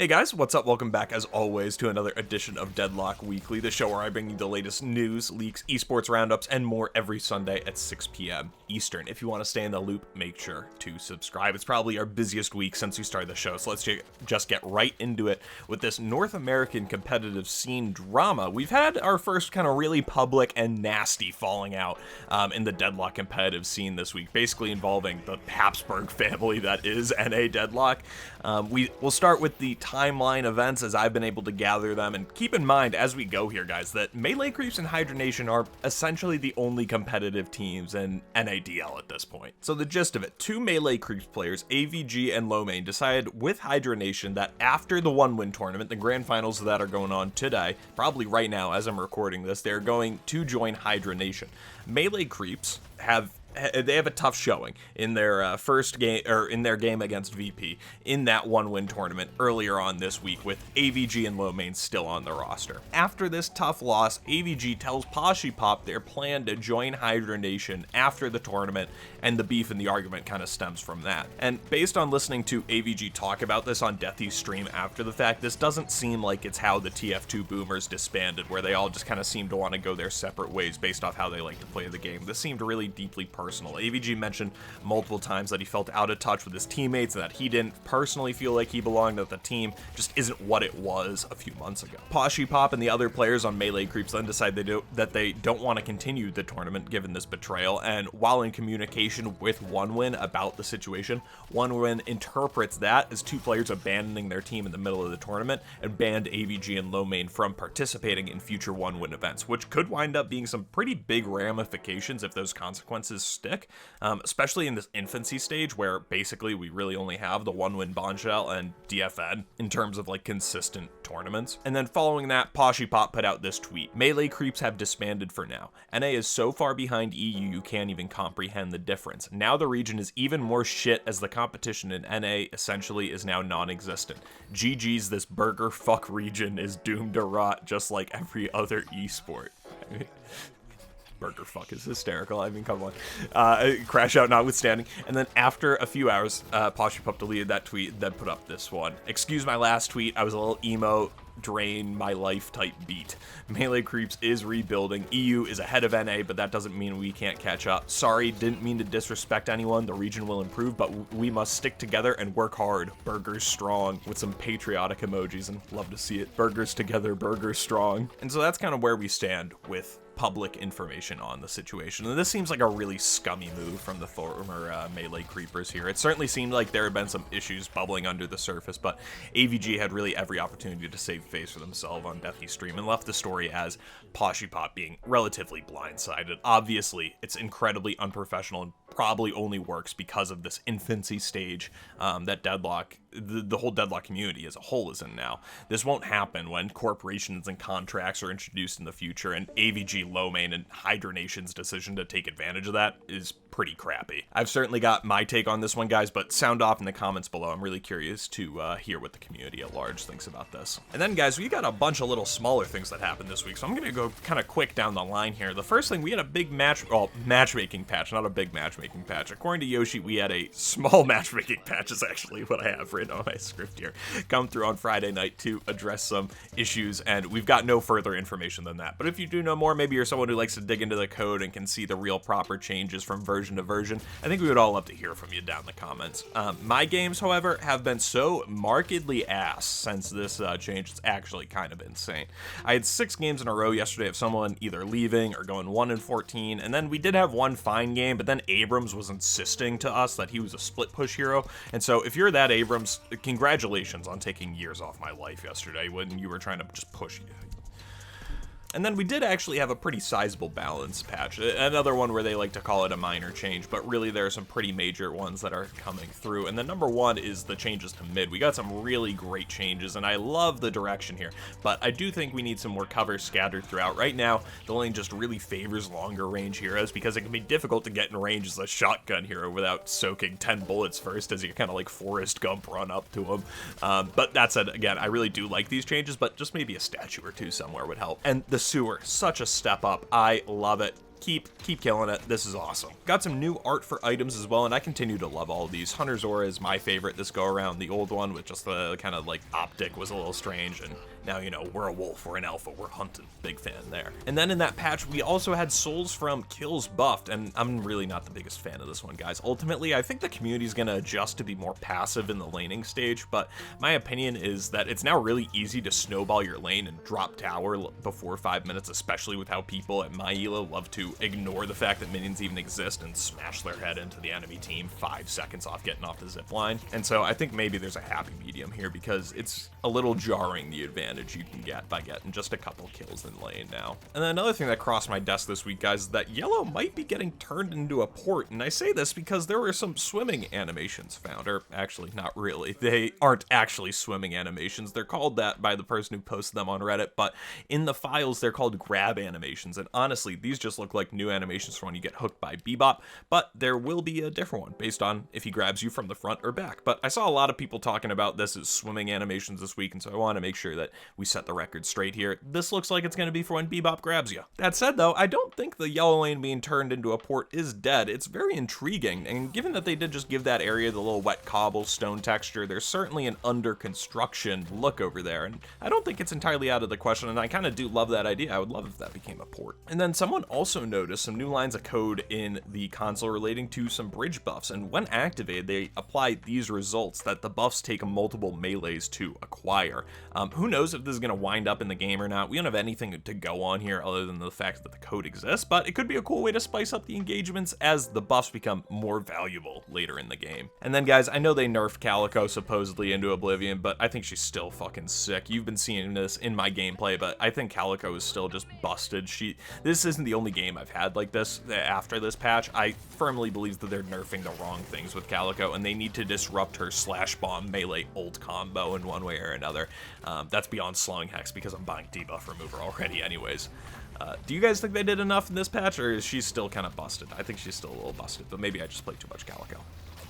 Hey guys, what's up? Welcome back as always to another edition of Deadlock Weekly, the show where I bring you the latest news, leaks, esports roundups, and more every Sunday at 6 p.m. Eastern. If you want to stay in the loop, make sure to subscribe. It's probably our busiest week since we started the show, so let's just get right into it with this North American competitive scene drama. We've had our first kind of really public and nasty falling out in the Deadlock competitive scene this week, basically involving the Habsburg family that is NA Deadlock. We'll start with the timeline events as I've been able to gather them, and keep in mind as we go here, guys, that Melee Creeps and Hydra Nation are essentially the only competitive teams in NADL at this point. So the gist of it, two Melee Creeps players, AVG and Lomane, decided with Hydra Nation that after the one-win tournament, the grand finals that are going on today, probably right now as I'm recording this, they're going to join Hydra Nation. Melee Creeps have a tough showing in their first game, or in their game against VP in that one-win tournament earlier on this week, with AVG and Lomane still on the roster. After this tough loss, AVG tells Poshipop their plan to join Hydra Nation after the tournament, and the beef and the argument kind of stems from that. And based on listening to AVG talk about this on Deathy's stream after the fact, this doesn't seem like it's how the TF2 Boomers disbanded, where they all just kind of seem to want to go their separate ways based off how they like to play the game. This seemed really deeply personal. AVG mentioned multiple times that he felt out of touch with his teammates and that he didn't personally feel like he belonged, that the team just isn't what it was a few months ago. Poshipop and the other players on Melee Creeps then decide that they don't want to continue the tournament given this betrayal, and while in communication with OneWin about the situation, OneWin interprets that as two players abandoning their team in the middle of the tournament and banned AVG and Lomane from participating in future OneWin events, which could wind up being some pretty big ramifications if those consequences stick, especially in this infancy stage where basically we really only have the one-win Bombshell and DFN in terms of like consistent tournaments. And then following that, Poshipop put out this tweet: Melee Creeps have disbanded for now. NA is so far behind EU you can't even comprehend the difference. Now the region is even more shit as the competition in NA essentially is now non-existent. GG's, this burger fuck region is doomed to rot just like every other esport. Burger fuck is hysterical. I mean, come on. Crash out notwithstanding. And then after a few hours, Poshipop deleted that tweet, then put up this one. Excuse my last tweet. I was a little emo, drain my life type beat. Melee Creeps is rebuilding. EU is ahead of NA, but that doesn't mean we can't catch up. Sorry, didn't mean to disrespect anyone. The region will improve, but we must stick together and work hard. Burgers strong, with some patriotic emojis, and love to see it. Burgers together, burgers strong. And so that's kind of where we stand with public information on the situation. And this seems like a really scummy move from the former Melee Creepers here. It certainly seemed like there had been some issues bubbling under the surface, but AVG had really every opportunity to save face for themselves on Deathy's stream and left the story as Poshipop being relatively blindsided. Obviously, it's incredibly unprofessional and probably only works because of this infancy stage that Deadlock, the whole Deadlock community as a whole is in now. This won't happen when corporations and contracts are introduced in the future, and AVG, Lomane, and Hydra Nation's decision to take advantage of that is pretty crappy. I've certainly got my take on this one, guys, but sound off in the comments below. I'm really curious to hear what the community at large thinks about this. And then, guys, we got a bunch of little smaller things that happened this week, so I'm going to go kind of quick down the line here. The first thing, we had a big matchmaking patch, not a big matchmaking patch. According to Yoshi, we had a small matchmaking patch is actually what I have written on my script here, come through on Friday night to address some issues, and we've got no further information than that. But if you do know more, maybe you're someone who likes to dig into the code and can see the real proper changes from version to version, I think we would all love to hear from you down in the comments. My games, however, have been so markedly ass since this change, it's actually kind of insane. I had 6 games in a row yesterday of someone either leaving or going 1-14, and then we did have one fine game, but then Abrams was insisting to us that he was a split push hero. And so if you're that Abrams, congratulations on taking years off my life yesterday when you were trying to just push. And then we did actually have a pretty sizable balance patch, another one where they like to call it a minor change, but really there are some pretty major ones that are coming through. And the number one is the changes to mid. We got some really great changes, and I love the direction here, but I do think we need some more cover scattered throughout. Right now, the lane just really favors longer range heroes because it can be difficult to get in range as a shotgun hero without soaking 10 bullets first as you kind of like Forrest Gump run up to him. But that said, again, I really do like these changes, but just maybe a statue or two somewhere would help. And the sewer, such a step up. I love it. keep killing it. This is awesome. Got some new art for items as well, and I continue to love all of these. Hunter's Aura is my favorite this go around. The old one with just the kind of like optic was a little strange, and now, you know, we're a wolf, we're an alpha, we're hunting. Big fan there. And then in that patch, we also had souls from kills buffed, and I'm really not the biggest fan of this one, guys. Ultimately, I think the community is going to adjust to be more passive in the laning stage, but my opinion is that it's now really easy to snowball your lane and drop tower before 5 minutes, especially with how people at my elo love to ignore the fact that minions even exist and smash their head into the enemy team 5 seconds off getting off the zip line. And so I think maybe there's a happy medium here, because it's a little jarring the advantage you can get by getting just a couple kills in lane now. And then another thing that crossed my desk this week, guys, is that yellow might be getting turned into a port, and I say this because there were some swimming animations found, or actually not really. They aren't actually swimming animations. They're called that by the person who posted them on Reddit, but in the files they're called grab animations, and honestly these just look like new animations for when you get hooked by Bebop, but there will be a different one based on if he grabs you from the front or back. But I saw a lot of people talking about this as swimming animations this week, and so I want to make sure that we set the record straight here. This looks like it's going to be for when Bebop grabs you. That said though, I don't think the yellow lane being turned into a port is dead. It's very intriguing, and given that they did just give that area the little wet cobblestone texture, there's certainly an under construction look over there, and I don't think it's entirely out of the question, and I kind of do love that idea. I would love if that became a port. And then someone also noticed some new lines of code in the console relating to some bridge buffs, and when activated they apply these results that the buffs take multiple melees to acquire. Who knows if this is going to wind up in the game or not. We don't have anything to go on here other than the fact that the code exists, but it could be a cool way to spice up the engagements as the buffs become more valuable later in the game. And then guys, I know they nerfed Calico supposedly into oblivion, but I think she's still fucking sick. You've been seeing this in my gameplay, but I think Calico is still just busted. This isn't the only game I've had like this after this patch. I firmly believe that they're nerfing the wrong things with Calico, and they need to disrupt her slash bomb melee ult combo in one way or another. That's beyond slowing Hex, because I'm buying debuff remover already anyways. Do you guys think they did enough in this patch, or is she still kind of busted? I think she's still a little busted, but maybe I just played too much Calico.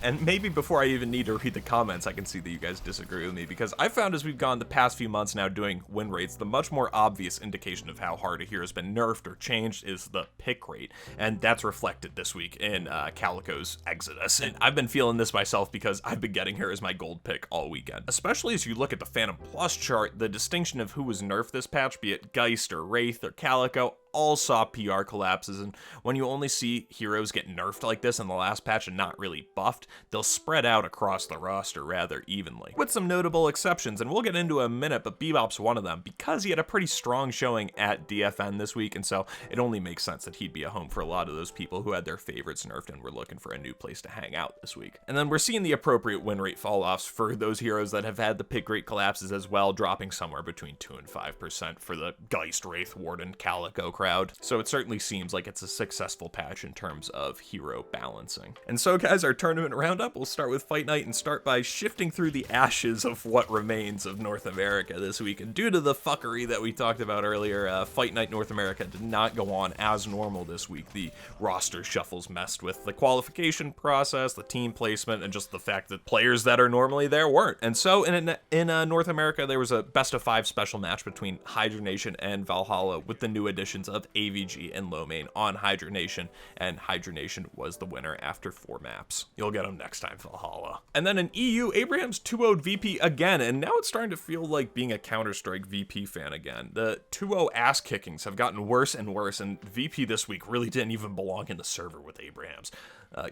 And maybe before I even need to read the comments, I can see that you guys disagree with me, because I found as we've gone the past few months now doing win rates, the much more obvious indication of how hard a hero has been nerfed or changed is the pick rate, and that's reflected this week in Calico's Exodus. And I've been feeling this myself because I've been getting her as my gold pick all weekend. Especially as you look at the Phantom Plus chart, the distinction of who was nerfed this patch, be it Geist or Wraith or Calico, all saw PR collapses, and when you only see heroes get nerfed like this in the last patch and not really buffed, they'll spread out across the roster rather evenly, with some notable exceptions, and we'll get into in a minute, but Bebop's one of them because he had a pretty strong showing at DFN this week, and so it only makes sense that he'd be a home for a lot of those people who had their favorites nerfed and were looking for a new place to hang out this week. And then we're seeing the appropriate win rate fall-offs for those heroes that have had the pick rate collapses as well, dropping somewhere between 2 and 5% for the Geist, Wraith, Warden, Calico crowd. So it certainly seems like it's a successful patch in terms of hero balancing. And so guys, our tournament roundup, we'll start with Fight Night and start by shifting through the ashes of what remains of North America this week. And due to the fuckery that we talked about earlier, Fight Night North America did not go on as normal this week. The roster shuffles messed with the qualification process, the team placement, and just the fact that players that are normally there weren't. And so in North America, there was a best of 5 special match between Hydra Nation and Valhalla with the new additions of AVG and Lomane on Hydra Nation, and Hydra Nation was the winner after 4 maps. You'll get them next time, Valhalla. And then in EU, Abraham's 2-0'd VP again, and now it's starting to feel like being a Counter-Strike VP fan again. The 2-0 ass kickings have gotten worse and worse, and VP this week really didn't even belong in the server with Abrahams.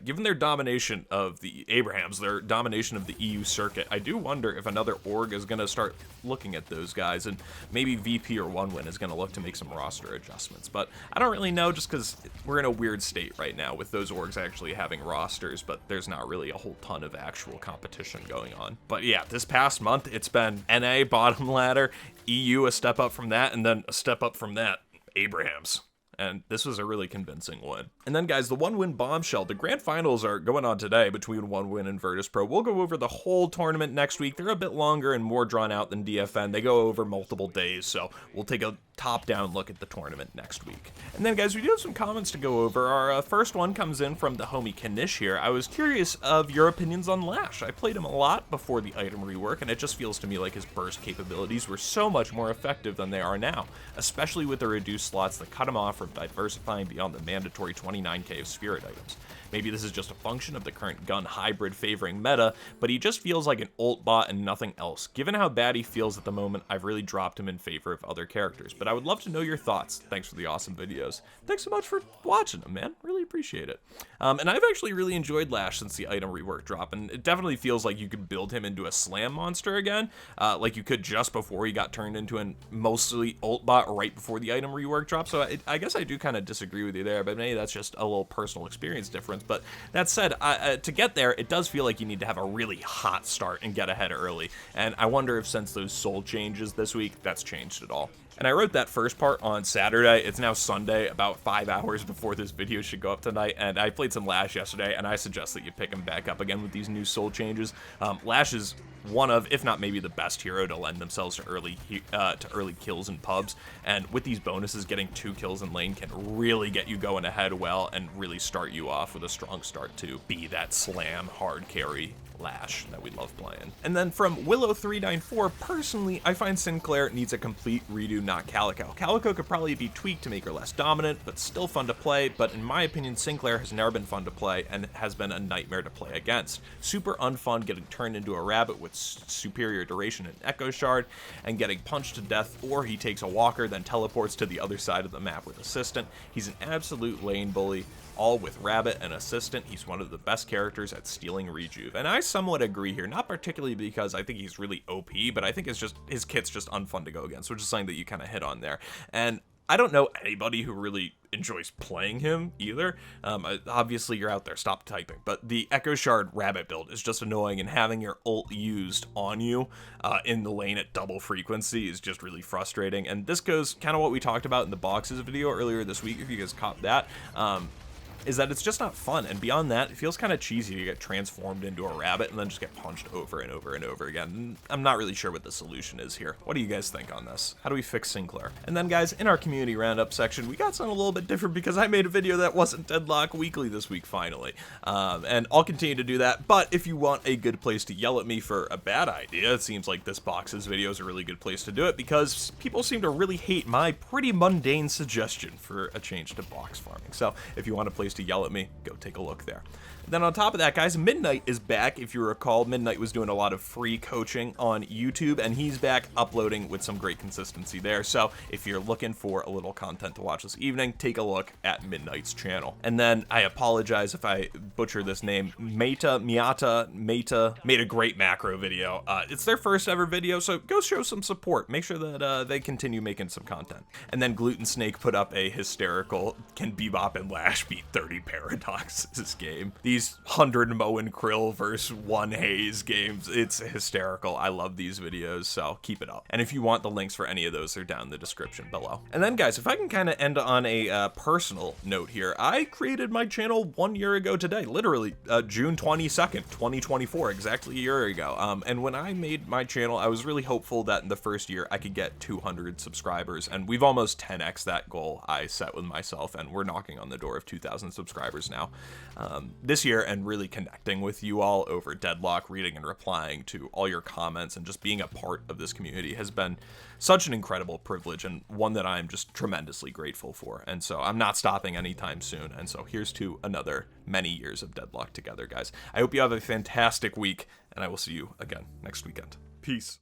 Given their domination of the Abrahams, their domination of the EU circuit, I do wonder if another org is going to start looking at those guys, and maybe VP or OneWin is going to look to make some roster adjustments. But I don't really know, just because we're in a weird state right now with those orgs actually having rosters, but there's not really a whole ton of actual competition going on. But yeah, this past month, it's been NA bottom ladder, EU a step up from that, and then a step up from that, Abrahams. And this was a really convincing win. And then, guys, the one-win bombshell. The grand finals are going on today between One Win and Virtus Pro. We'll go over the whole tournament next week. They're a bit longer and more drawn out than DFN. They go over multiple days, so we'll take a top-down look at the tournament next week. And then, guys, we do have some comments to go over. Our first one comes in from the homie Kanish here. I was curious of your opinions on Lash. I played him a lot before the item rework, and it just feels to me like his burst capabilities were so much more effective than they are now, especially with the reduced slots that cut him off from diversifying beyond the mandatory 29k of spirit items. Maybe this is just a function of the current gun hybrid favoring meta, but he just feels like an ult bot and nothing else. Given how bad he feels at the moment, I've really dropped him in favor of other characters, but I would love to know your thoughts. Thanks for the awesome videos. Thanks so much for watching them, man. Really appreciate it. And I've actually really enjoyed Lash since the item rework drop, and it definitely feels like you could build him into a slam monster again, like you could just before he got turned into a mostly ult bot right before the item rework drop. So I guess I do kind of disagree with you there, but maybe that's just a little personal experience difference. But that said, to get there, it does feel like you need to have a really hot start and get ahead early. And I wonder if since those soul changes this week, that's changed at all. And I wrote that first part on Saturday. It's now Sunday, about 5 hours before this video should go up tonight, and I played some Lash yesterday, and I suggest that you pick him back up again with these new soul changes. Lash is one of, if not maybe the best hero to lend themselves to early kills in pubs, and with these bonuses, getting 2 kills in lane can really get you going ahead well and really start you off with a strong start to be that slam hard carry Lash that we love playing. And then from Willow394, personally, I find Sinclair needs a complete redo, not Calico. Calico could probably be tweaked to make her less dominant, but still fun to play, but in my opinion, Sinclair has never been fun to play and has been a nightmare to play against. Super unfun getting turned into a rabbit with superior duration and Echo Shard, and getting punched to death, or he takes a walker, then teleports to the other side of the map with Assistant. He's an absolute lane bully. All with Rabbit and Assistant, he's one of the best characters at stealing Rejuve. And I somewhat agree here, not particularly because I think he's really OP, but I think it's just his kit's just unfun to go against, which is something that you kind of hit on there. And I don't know anybody who really enjoys playing him either. Obviously you're out there, stop typing, but the Echo Shard Rabbit build is just annoying, and having your ult used on you in the lane at double frequency is just really frustrating. And this goes kind of what we talked about in the boxes video earlier this week, if you guys caught that. Is that it's just not fun, and beyond that, it feels kind of cheesy to get transformed into a rabbit and then just get punched over and over and over again. I'm not really sure what the solution is here. What do you guys think on this? How do we fix Sinclair? And then, guys, in our community roundup section, we got something a little bit different because I made a video that wasn't Deadlock Weekly this week, finally. And I'll continue to do that, but if you want a good place to yell at me for a bad idea, it seems like this boxes video is a really good place to do it because people seem to really hate my pretty mundane suggestion for a change to box farming. So if you want a place to yell at me, go take a look there. Then on top of that, guys, Midnight is back. If you recall, Midnight was doing a lot of free coaching on YouTube, and he's back uploading with some great consistency there. So if you're looking for a little content to watch this evening, take a look at Midnight's channel. And then I apologize if I butcher this name. Meta made a great macro video. It's their first ever video, so go show some support. Make sure that they continue making some content. And then Gluten Snake put up a hysterical "Can Bebop and Lash beat 30 Paradoxes" game. These 100 Mo and Krill versus 1 Haze games, it's hysterical. I love these videos, so keep it up. And if you want the links for any of those, they're down in the description below. And then, guys, if I can kind of end on a personal note here, I created my channel 1 year ago today, literally June 22nd, 2024, exactly a year ago. And when I made my channel, I was really hopeful that in the first year I could get 200 subscribers, and we've almost 10x that goal I set with myself, and we're knocking on the door of 2,000 subscribers now this year, and really connecting with you all over Deadlock, reading and replying to all your comments, and just being a part of this community has been such an incredible privilege, and one that I'm just tremendously grateful for. And so I'm not stopping anytime soon. And so here's to another many years of Deadlock together, guys. I hope you have a fantastic week, and I will see you again next weekend. Peace.